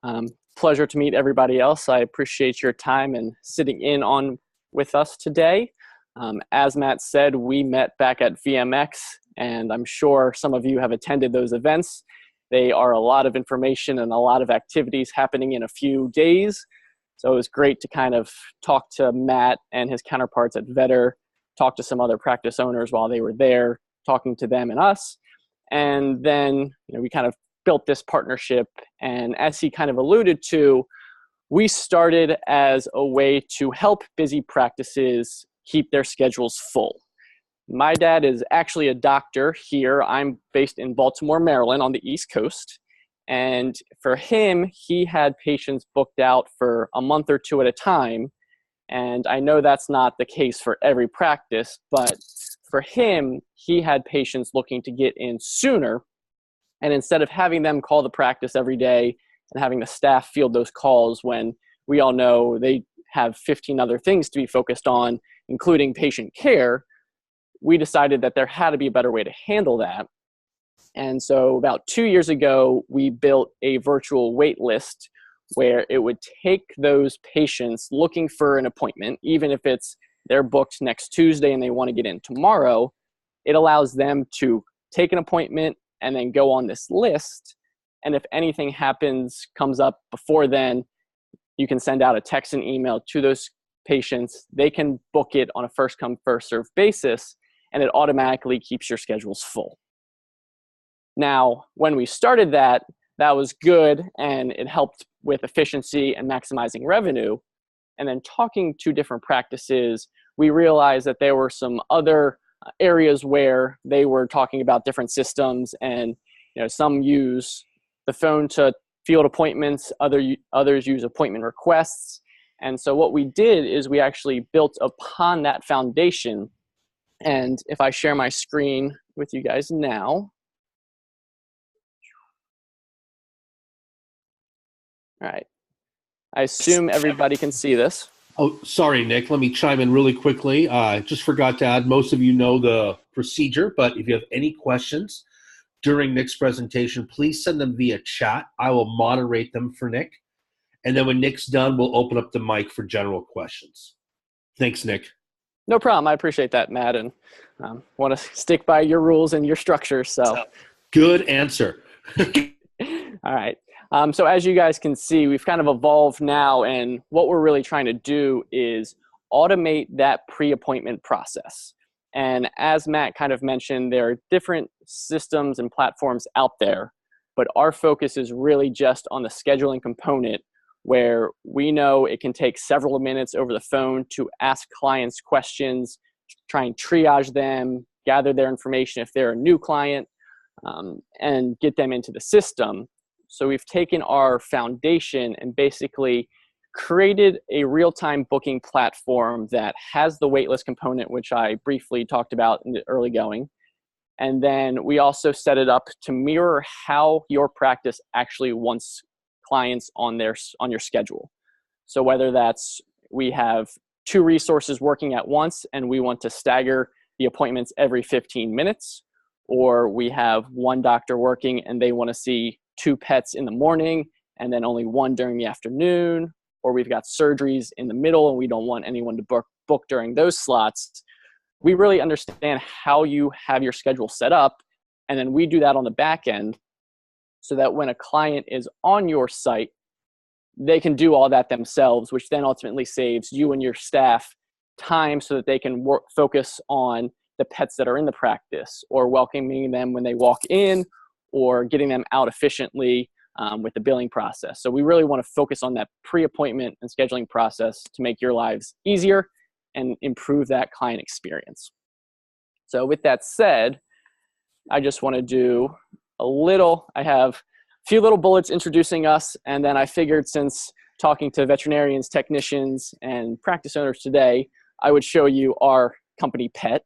Um, Pleasure to meet everybody else. I appreciate your time and sitting in on with us today. As Matt said, we met back at VMX, and I'm sure some of you have attended those events. They are a lot of information and a lot of activities happening in a few days. So it was great to kind of talk to Matt and his counterparts at Vetter, talk to some other practice owners while they were there, talking to them and us. And then, we kind of built this partnership. And as he kind of alluded to, we started as a way to help busy practices keep their schedules full. My dad is actually a doctor here. I'm based in Baltimore, Maryland on the East Coast. And for him, he had patients booked out for a month or two at a time. And I know that's not the case for every practice, but for him, he had patients looking to get in sooner. And instead of having them call the practice every day and having the staff field those calls when we all know they have 15 other things to be focused on, including patient care, we decided that there had to be a better way to handle that. And so about 2 years ago, we built a virtual wait list where it would take those patients looking for an appointment, even if they're booked next Tuesday and they want to get in tomorrow. It allows them to take an appointment and then go on this list. And if anything comes up before then, you can send out a text and email to those patients. They can book it on a first come, first served basis, and it automatically keeps your schedules full. Now, when we started that was good, and it helped with efficiency and maximizing revenue. And then talking to different practices, we realized that there were some other areas where they were talking about different systems, and some use the phone to field appointments, others use appointment requests. And so what we did is we actually built upon that foundation. And if I share my screen with you guys now. All right. I assume everybody can see this. Oh, sorry, Nick. Let me chime in really quickly. Just forgot to add, most of you know the procedure, but if you have any questions during Nick's presentation, please send them via chat. I will moderate them for Nick. And then when Nick's done, we'll open up the mic for general questions. Thanks, Nick. No problem. I appreciate that, Matt, and want to stick by your rules and your structure. So good answer. All right. So as you guys can see, we've kind of evolved now, and what we're really trying to do is automate that pre-appointment process. And as Matt kind of mentioned, there are different systems and platforms out there, but our focus is really just on the scheduling component, where we know it can take several minutes over the phone to ask clients questions, try and triage them, gather their information if they're a new client, and get them into the system. So we've taken our foundation and basically created a real-time booking platform that has the waitlist component, which I briefly talked about in the early going. And then we also set it up to mirror how your practice actually wants clients on your schedule. So whether that's we have 2 resources working at once and we want to stagger the appointments every 15 minutes, or we have one doctor working and they want to see 2 pets in the morning and then only 1 during the afternoon, or we've got surgeries in the middle and we don't want anyone to book during those slots. We really understand how you have your schedule set up, and then we do that on the back end so that when a client is on your site, they can do all that themselves, which then ultimately saves you and your staff time so that they can focus on the pets that are in the practice, or welcoming them when they walk in, or getting them out efficiently with the billing process. So we really want to focus on that pre-appointment and scheduling process to make your lives easier and improve that client experience. So with that said, I just want to do I have a few little bullets introducing us, and then I figured, since talking to veterinarians, technicians, and practice owners today, I would show you our company pet.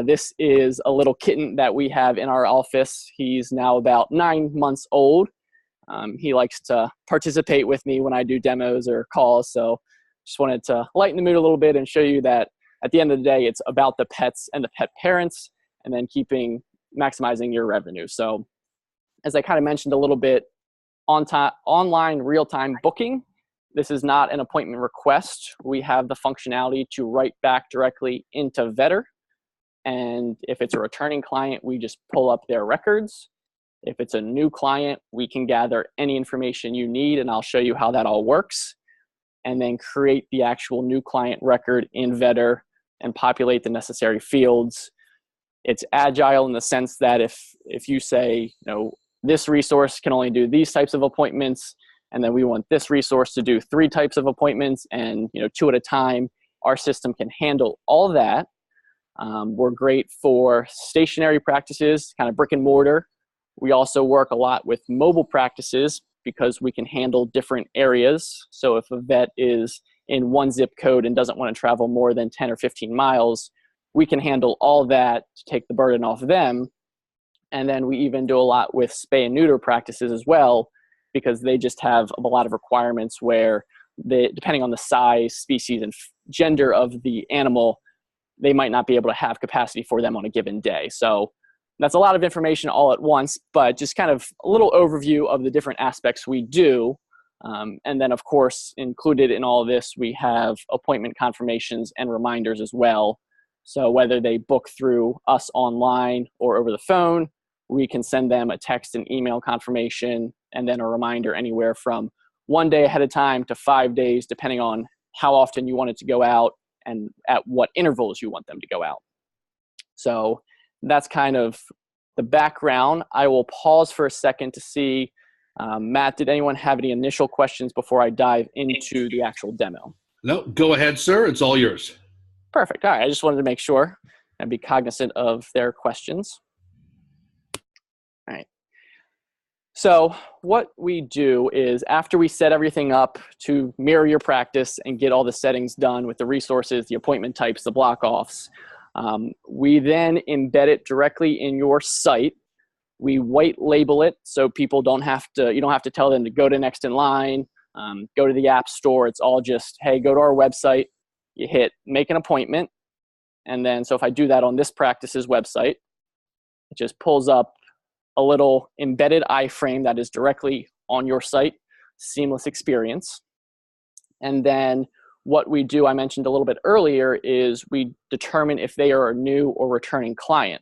This is a little kitten that we have in our office. He's now about 9 months old. He likes to participate with me when I do demos or calls, so just wanted to lighten the mood a little bit and show you that at the end of the day, it's about the pets and the pet parents, and then maximizing your revenue. So as I kind of mentioned a little bit online real-time booking. This is not an appointment request. We have the functionality to write back directly into Vetter. And if it's a returning client, we just pull up their records. If it's a new client, we can gather any information you need, and I'll show you how that all works, and then create the actual new client record in Vetter and populate the necessary fields. It's agile in the sense that if you say, this resource can only do these types of appointments, and then we want this resource to do 3 types of appointments and 2 at a time, our system can handle all that. We're great for stationary practices, kind of brick and mortar. We also work a lot with mobile practices because we can handle different areas. So if a vet is in one zip code and doesn't want to travel more than 10 or 15 miles, we can handle all that to take the burden off them. And then we even do a lot with spay and neuter practices as well, because they just have a lot of requirements where depending on the size, species, and gender of the animal, they might not be able to have capacity for them on a given day. So that's a lot of information all at once, but just kind of a little overview of the different aspects we do. And then, of course, included in all of this, we have appointment confirmations and reminders as well. So whether they book through us online or over the phone, we can send them a text and email confirmation and then a reminder anywhere from 1 day ahead of time to 5 days, depending on how often you want it to go out and at what intervals you want them to go out. So that's kind of the background. I will pause for a second to see, Matt, did anyone have any initial questions before I dive into the actual demo? No, go ahead, sir. It's all yours. Perfect. All right. I just wanted to make sure and be cognizant of their questions. All right. So what we do is after we set everything up to mirror your practice and get all the settings done with the resources, the appointment types, the block offs, we then embed it directly in your site. We white label it so people you don't have to tell them to go to next in line, go to the app store. It's all just, hey, go to our website, you hit make an appointment. And then, so if I do that on this practice's website, it just pulls up a little embedded iframe that is directly on your site, seamless experience. And then what we do, I mentioned a little bit earlier, is we determine if they are a new or returning client.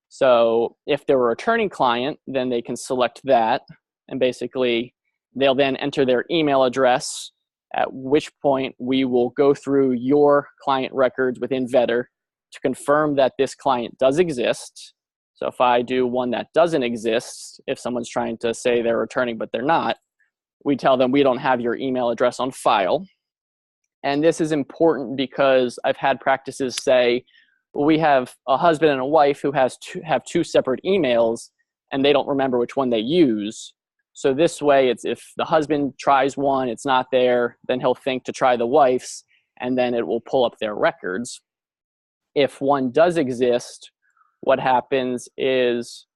So if they're a returning client, then they can select that, and basically they'll then enter their email address, at which point we will go through your client records within Vetter to confirm that this client does exist. So if I do one that doesn't exist, if someone's trying to say they're returning but they're not, we tell them we don't have your email address on file. And this is important because I've had practices say, well, we have a husband and a wife who have 2 separate emails and they don't remember which one they use. So this way, it's if the husband tries one, it's not there, then he'll think to try the wife's, and then it will pull up their records. If one does exist, what happens is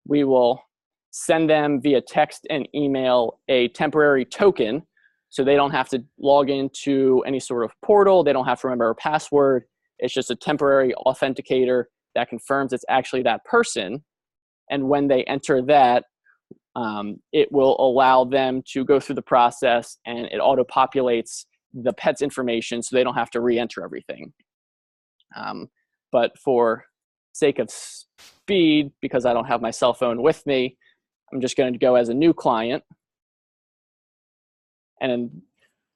we will send them via text and email a temporary token, so they don't have to log into any sort of portal. They don't have to remember a password. It's just a temporary authenticator that confirms it's actually that person. And when they enter that, it will allow them to go through the process, and it auto-populates the pet's information so they don't have to re-enter everything. But for sake of speed, because I don't have my cell phone with me, I'm just going to go as a new client. And then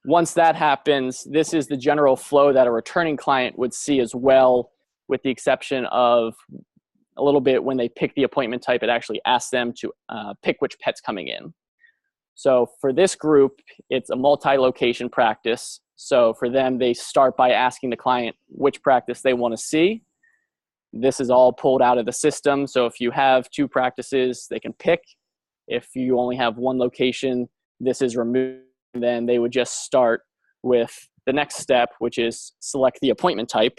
once that happens, this is the general flow that a returning client would see as well, with the exception of a little bit when they pick the appointment type, it actually asks them to pick which pet's coming in. So for this group, it's a multi-location practice. So for them, they start by asking the client which practice they want to see. This is all pulled out of the system. So if you have 2 practices, they can pick. If you only have 1 location, this is removed. Then they would just start with the next step, which is select the appointment type.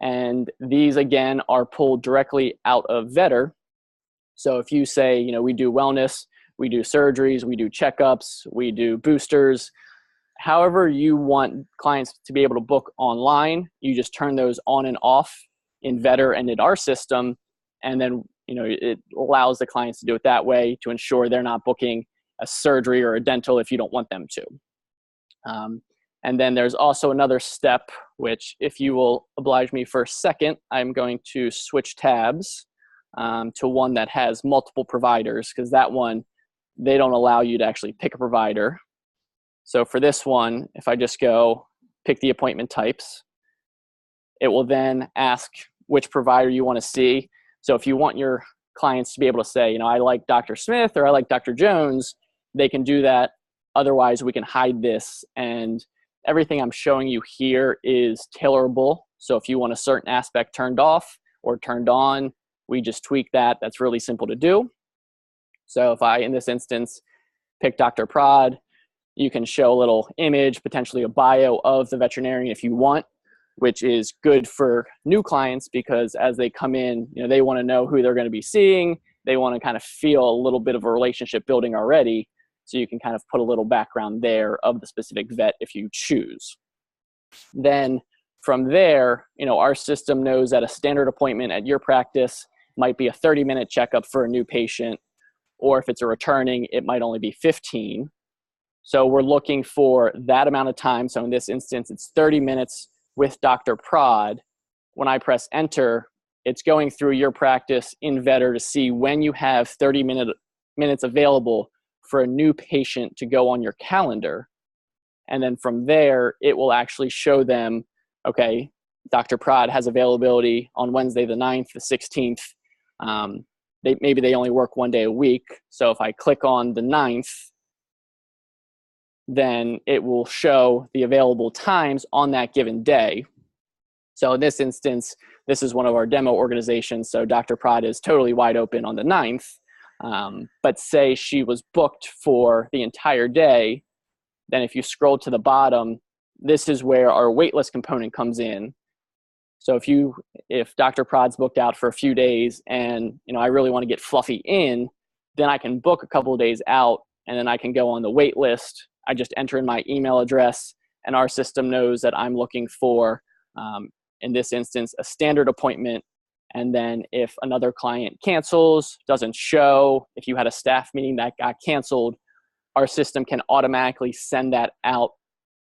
And these, again, are pulled directly out of Vetter. So if you say, we do wellness, we do surgeries, we do checkups, we do boosters, however you want clients to be able to book online, you just turn those on and off in Vetter and in our system. And then, it allows the clients to do it that way to ensure they're not booking a surgery or a dental if you don't want them to. And then there's also another step, which if you will oblige me for a second, I'm going to switch tabs to one that has multiple providers, because that one, they don't allow you to actually pick a provider. So for this one, if I just go pick the appointment types, it will then ask which provider you want to see. So if you want your clients to be able to say, I like Dr. Smith or I like Dr. Jones, they can do that. Otherwise, we can hide this, and everything I'm showing you here is tailorable. So if you want a certain aspect turned off or turned on, we just tweak that. That's really simple to do. So if I, in this instance, pick Dr. Prod, you can show a little image, potentially a bio of the veterinarian if you want, which is good for new clients because as they come in, they want to know who they're going to be seeing. They want to kind of feel a little bit of a relationship building already. So you can kind of put a little background there of the specific vet if you choose. Then from there, our system knows that a standard appointment at your practice might be a 30-minute checkup for a new patient, or if it's a returning, it might only be 15. So we're looking for that amount of time. So in this instance, it's 30 minutes with Dr. Prod. When I press enter, it's going through your practice in Vetter to see when you have 30 minutes available for a new patient to go on your calendar. And then from there, it will actually show them, okay, Dr. Prod has availability on Wednesday the 9th, the 16th. Maybe they only work one day a week. So if I click on the 9th, then it will show the available times on that given day. So in this instance, this is one of our demo organizations. So Dr. Prod is totally wide open on the 9th. But say she was booked for the entire day, then if you scroll to the bottom, this is where our waitlist component comes in. So if Dr. Prod's booked out for a few days and I really want to get Fluffy in, then I can book a couple of days out and then I can go on the wait list. I just enter in my email address and our system knows that I'm looking for, in this instance, a standard appointment. And then if another client cancels, doesn't show, if you had a staff meeting that got canceled, our system can automatically send that out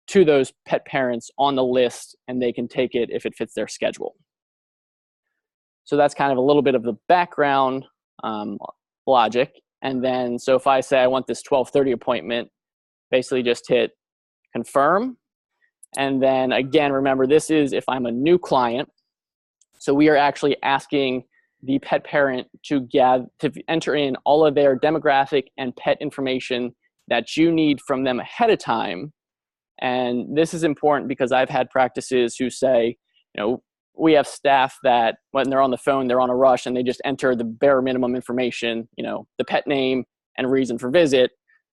to those pet parents on the list and they can take it if it fits their schedule. So that's kind of a little bit of the background logic. And then, so if I say I want this 12:30 appointment, basically just hit confirm. And then again, remember, this is if I'm a new client. So we are actually asking the pet parent to enter in all of their demographic and pet information that you need from them ahead of time. And this is important because I've had practices who say, we have staff that when they're on the phone, they're on a rush and they just enter the bare minimum information, the pet name and reason for visit,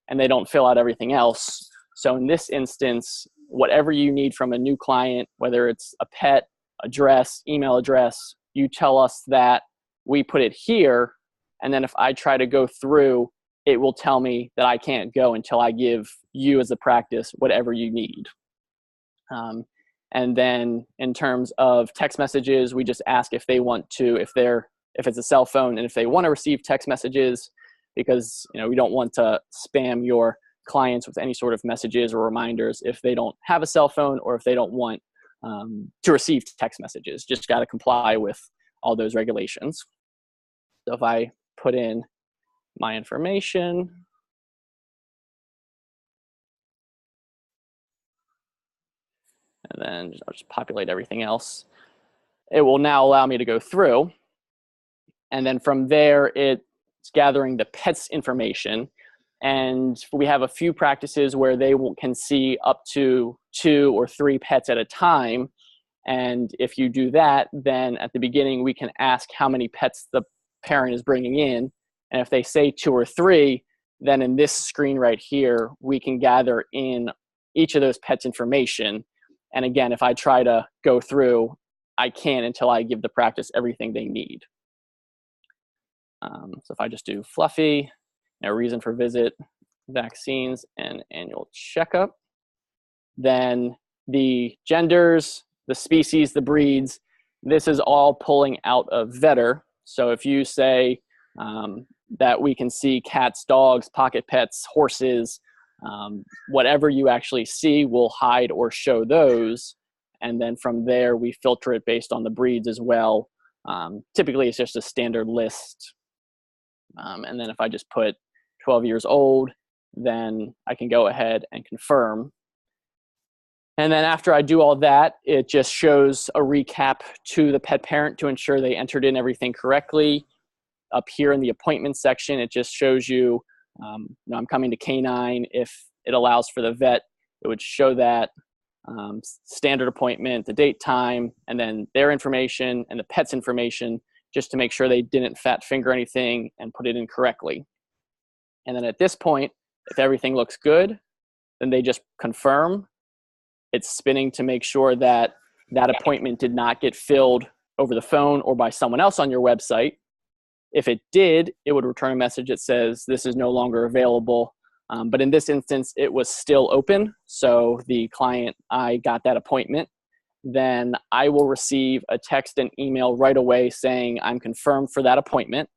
and they don't fill out everything else. So in this instance, whatever you need from a new client, whether it's a pet, address, email address, you tell us that, we put it here, and then if I try to go through, it will tell me that I can't go until I give you as a practice whatever you need. And then in terms of text messages, we just ask if they want to, if it's a cell phone and if they want to receive text messages, because we don't want to spam your clients with any sort of messages or reminders if they don't have a cell phone or if they don't want to receive text messages. Just got to comply with all those regulations. So if I put in my information, and then I'll just populate everything else, it will now allow me to go through. And then from there, it's gathering the pet's information. And we have a few practices where they can see up to 2 or 3 pets at a time. And if you do that, then at the beginning, we can ask how many pets the parent is bringing in. And if they say 2 or 3, then in this screen right here, we can gather in each of those pets' information. And again, if I try to go through, I can't until I give the practice everything they need. So if I just do Fluffy, reason for visit, vaccines, and annual checkup, then the genders, the species, the breeds, this is all pulling out of Vetter. So if you say that we can see cats, dogs, pocket pets, horses, whatever you actually see, we'll hide or show those. And then from there, we filter it based on the breeds as well. Typically, it's just a standard list. And then if I just put 12 years old, then I can go ahead and confirm. And then after I do all that, it just shows a recap to the pet parent to ensure they entered in everything correctly. Up here in the appointment section, it just shows you, I'm coming to canine. If it allows for the vet, it would show that standard appointment, the date, time, and then their information and the pet's information, just to make sure they didn't fat finger anything and put it in correctly. And then at this point, if everything looks good, then they just confirm. It's spinning to make sure that that appointment did not get filled over the phone or by someone else on your website. If it did, it would return a message that says this is no longer available. But in this instance, it was still open. So the client, I got that appointment. Then I will receive a text and email right away saying I'm confirmed for that appointment.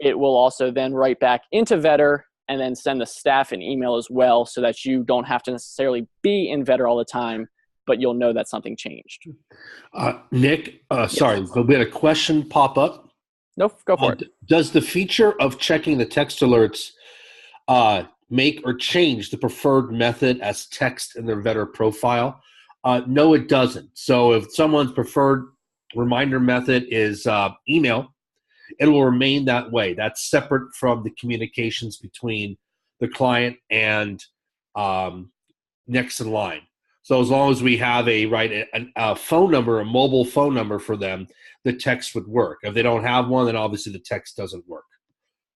It will also then write back into Vetter and then send the staff an email as well, so that you don't have to necessarily be in Vetter all the time, but you'll know that something changed. Nick, sorry, Yes. but we had a question pop up. Nope, go for it. Does the feature of checking the text alerts make or change the preferred method as text in their Vetter profile? No, it doesn't. So if someone's preferred reminder method is email, it will remain that way. That's separate from the communications between the client and next in line. So as long as we have a phone number, a mobile phone number for them, the text would work. If they don't have one, then obviously the text doesn't work.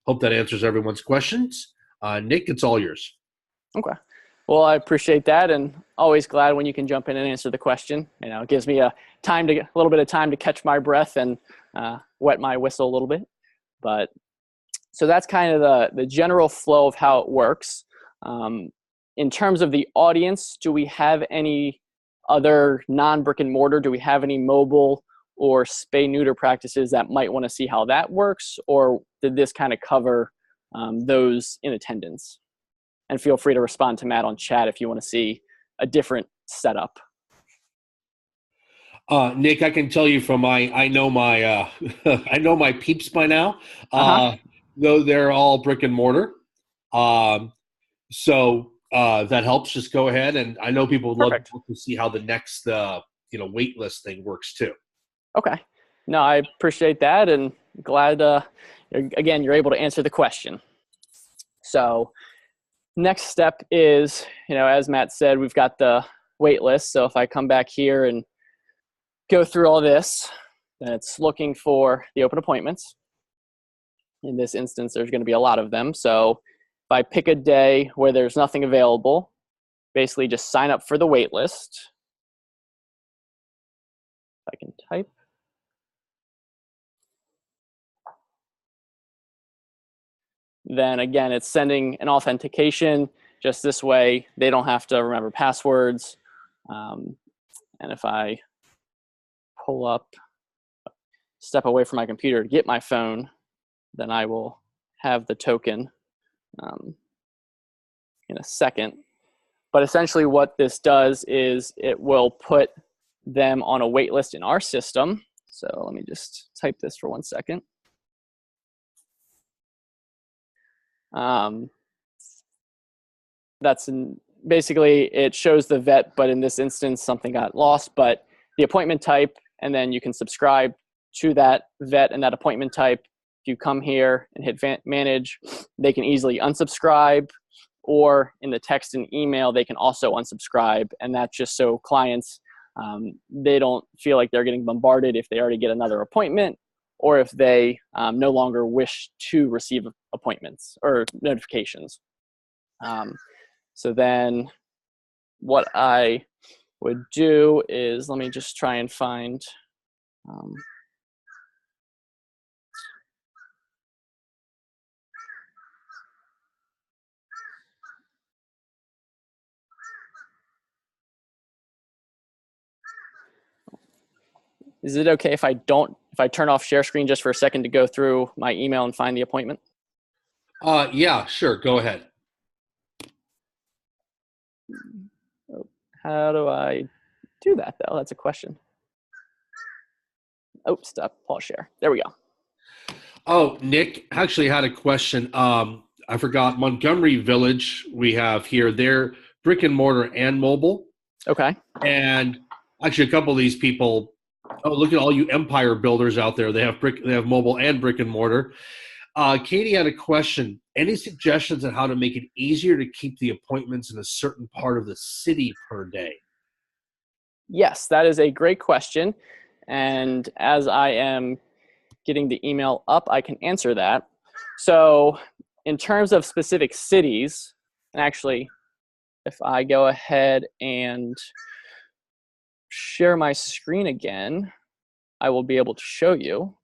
Hope that answers everyone's questions. Nick, it's all yours. Okay. Well, I appreciate that, and always glad when you can jump in and answer the question. It gives me a little bit of time to catch my breath and wet my whistle a little bit. But so that's kind of the general flow of how it works. In terms of the audience, do we have any other non-brick and mortar? Do we have any mobile or spay-neuter practices that might want to see how that works? Or did this kind of cover those in attendance? And feel free to respond to Matt on chat if you want to see a different setup. Nick, I can tell you from I know my I know my peeps by now. Though they're all brick and mortar. So that helps. Just go ahead, and I know people would love to see how the next wait list thing works too. Okay. No, I appreciate that, and glad again you're able to answer the question. So next step is, as Matt said, we've got the wait list. So if I come back here and go through all this, then it's looking for the open appointments. In this instance, there's going to be a lot of them. So if I pick a day where there's nothing available, basically just sign up for the wait list. If I can type. Then again, it's sending an authentication. Just this way, they don't have to remember passwords. And if I pull up, step away from my computer to get my phone, then I will have the token in a second. But essentially what this does is it will put them on a wait list in our system. So let me just type this for 1 second. Basically it shows the vet, but in this instance something got lost, but the appointment type, and then you can subscribe to that vet and that appointment type. If you come here and hit manage, they can easily unsubscribe, or in the text and email they can also unsubscribe, and that's just so clients they don't feel like they're getting bombarded if they already get another appointment, or if they no longer wish to receive appointments or notifications. So then what I would do is, let me just try and find is it okay if if I turn off share screen just for a second to go through my email and find the appointment? Yeah, sure. Go ahead. How do I do that, though? That's a question. Oh, stop, pause share. There we go. Oh, Nick actually had a question. I forgot Montgomery Village we have here. They're brick and mortar and mobile. Okay. And actually, a couple of these people. Oh, look at all you empire builders out there. They have mobile and brick and mortar. Katie had a question. Any suggestions on how to make it easier to keep the appointments in a certain part of the city per day? Yes, that is a great question. And as I am getting the email up, I can answer that. So in terms of specific cities, and actually, if I go ahead and share my screen again, I will be able to show you.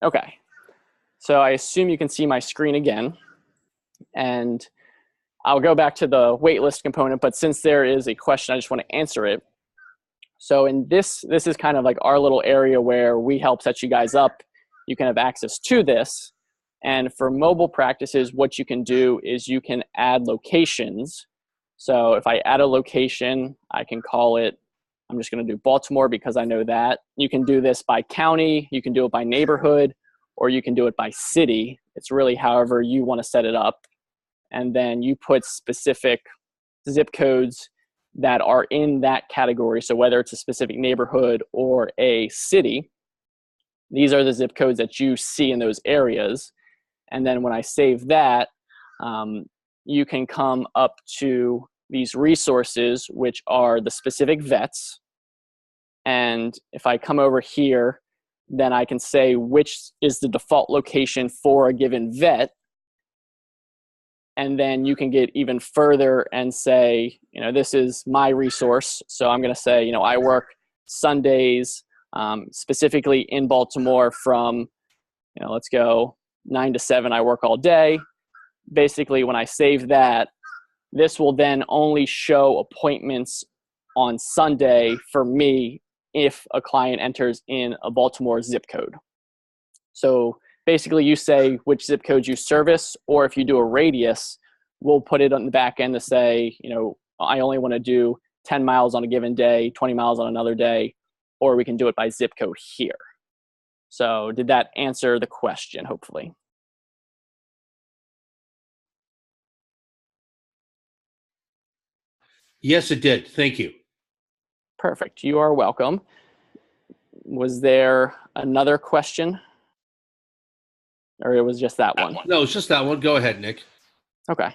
Okay, so I assume you can see my screen again. And I'll go back to the waitlist component, but since there is a question, I just want to answer it. So in this is kind of like our little area where we help set you guys up. You can have access to this. And for mobile practices, what you can do is you can add locations. So if I add a location, I can call it, I'm just going to do Baltimore because I know that. You can do this by county, you can do it by neighborhood, or you can do it by city. It's really however you want to set it up. And then you put specific zip codes that are in that category. So whether it's a specific neighborhood or a city, these are the zip codes that you see in those areas. And then when I save that, you can come up to these resources, which are the specific vets. And if I come over here, then I can say which is the default location for a given vet. And then you can get even further and say, this is my resource. So I'm going to say, I work Sundays, specifically in Baltimore from, let's go 9 to 7, I work all day. Basically, when I save that, this will then only show appointments on Sunday for me if a client enters in a Baltimore zip code. So basically, you say which zip codes you service, or if you do a radius, we'll put it on the back end to say, I only want to do 10 miles on a given day, 20 miles on another day, or we can do it by zip code here. So did that answer the question, hopefully? Yes, it did. Thank you. Perfect. You are welcome. Was there another question? Or it was just that one? No, it's just that one. Go ahead, Nick. Okay.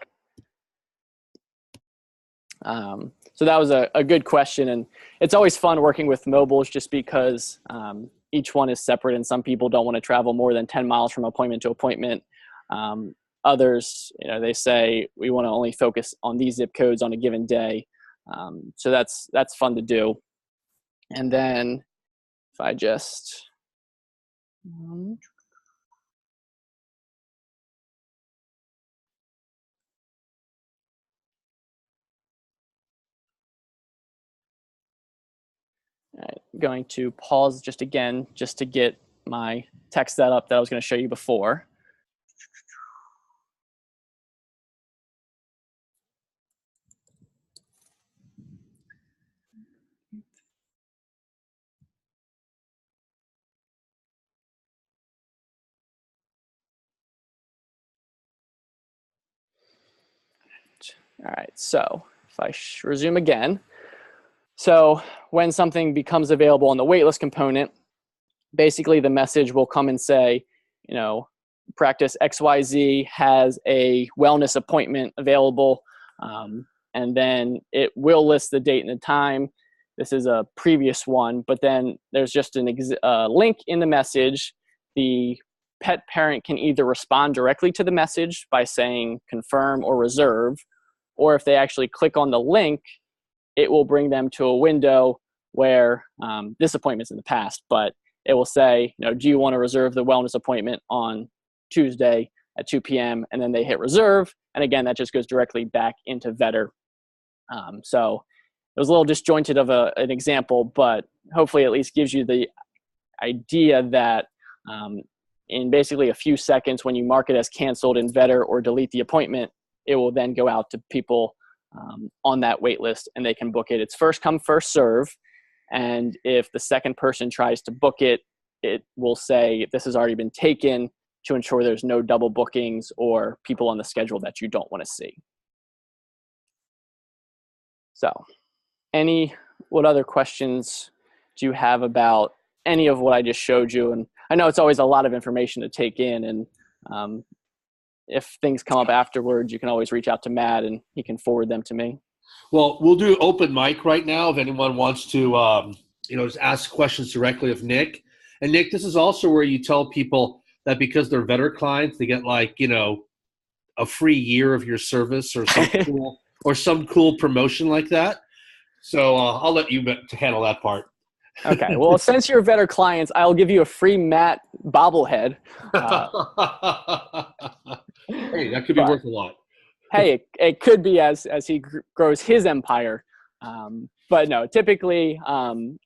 So that was a good question. And it's always fun working with mobiles just because each one is separate and some people don't want to travel more than 10 miles from appointment to appointment. Others, they say we want to only focus on these zip codes on a given day. So that's fun to do. And then if I just going to pause just again, just to get my text set up that I was going to show you before. All right, so if I resume again. So when something becomes available on the waitlist component, basically the message will come and say, practice XYZ has a wellness appointment available. And then it will list the date and the time. This is a previous one, but then there's just a link in the message. The pet parent can either respond directly to the message by saying confirm or reserve, or if they actually click on the link, it will bring them to a window where this appointment's in the past, but it will say, do you want to reserve the wellness appointment on Tuesday at 2 p.m. And then they hit reserve. And again, that just goes directly back into Vetter. So was a little disjointed of an example, but hopefully at least gives you the idea that in basically a few seconds, when you mark it as canceled in Vetter or delete the appointment, it will then go out to people on that wait list, and they can book it. It's first come, first serve. And if the second person tries to book it, it will say this has already been taken, to ensure there's no double bookings or people on the schedule that you don't want to see. So what other questions do you have about any of what I just showed you? And I know it's always a lot of information to take in, and if things come up afterwards, you can always reach out to Matt and he can forward them to me. Well, we'll do open mic right now if anyone wants to, just ask questions directly of Nick. And Nick, this is also where you tell people that because they're Vetter clients, they get a free year of your service or some cool promotion like that. So I'll let you handle that part. Okay. Well, since you're Vetter clients, I'll give you a free Matt bobblehead. Hey, that could be worth a lot. Hey, it could be as he grows his empire. But no, typically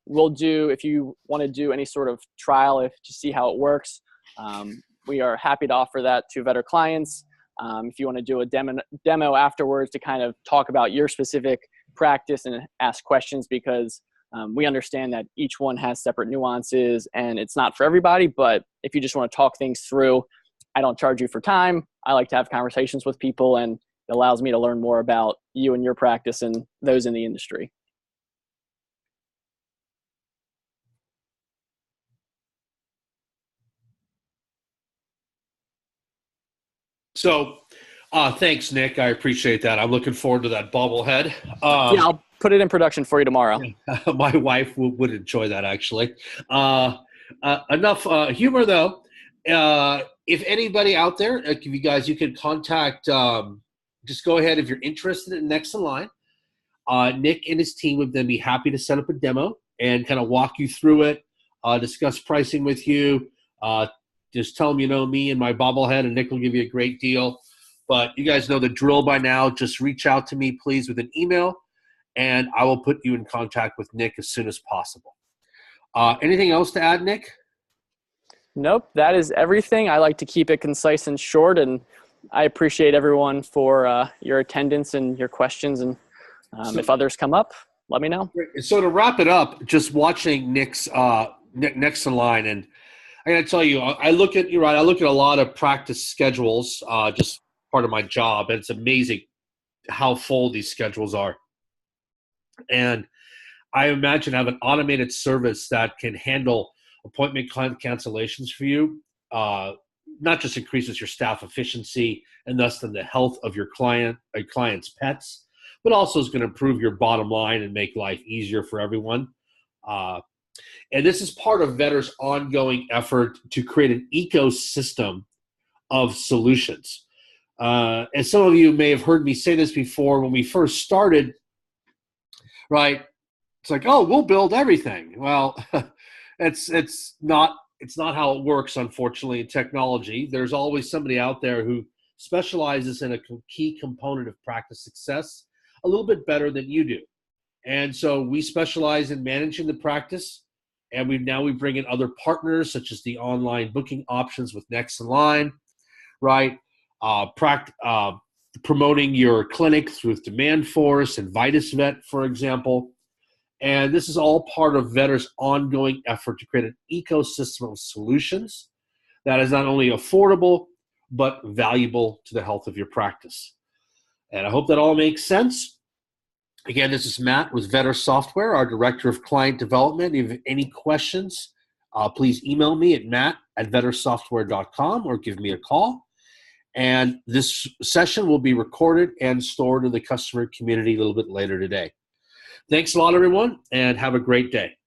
we'll do, if you want to do any sort of trial, to see how it works, we are happy to offer that to Vetter clients. If you want to do a demo afterwards to kind of talk about your specific practice and ask questions, because we understand that each one has separate nuances and it's not for everybody. But if you just want to talk things through, I don't charge you for time. I like to have conversations with people, and it allows me to learn more about you and your practice and those in the industry. So thanks, Nick. I appreciate that. I'm looking forward to that bobblehead. Yeah, I'll put it in production for you tomorrow. My wife would enjoy that, actually. Enough humor, though. If anybody out there, if you guys, you can contact, just go ahead if you're interested in Next in Line. Nick and his team would then be happy to set up a demo and kind of walk you through it, discuss pricing with you. Just tell them you know me and my bobblehead, and Nick will give you a great deal. But you guys know the drill by now. Just reach out to me, please, with an email, and I will put you in contact with Nick as soon as possible. Anything else to add, Nick? Nope, that is everything. I like to keep it concise and short, and I appreciate everyone for your attendance and your questions. And if others come up, let me know. So to wrap it up, just watching Nick's Next in Line, and I got to tell you, I look at a lot of practice schedules, just part of my job, and it's amazing how full these schedules are. And I imagine have an automated service that can handle appointment cancellations for you, not just increases your staff efficiency and thus then the health of your client's pets, but also is going to improve your bottom line and make life easier for everyone. And this is part of Vetter's ongoing effort to create an ecosystem of solutions. And some of you may have heard me say this before when we first started, right? It's like, oh, we'll build everything. Well, it's not how it works, unfortunately, in technology. There's always somebody out there who specializes in a key component of practice success a little bit better than you do. And so we specialize in managing the practice, and we bring in other partners such as the online booking options with Next in Line, right? Promoting your clinic through Demand Force and VitusVet, for example. And this is all part of Vetter's ongoing effort to create an ecosystem of solutions that is not only affordable, but valuable to the health of your practice. And I hope that all makes sense. Again, this is Matt with Vetter Software, our Director of Client Development. If you have any questions, please email me at matt@vettersoftware.com or give me a call. And this session will be recorded and stored in the customer community a little bit later today. Thanks a lot, everyone, and have a great day.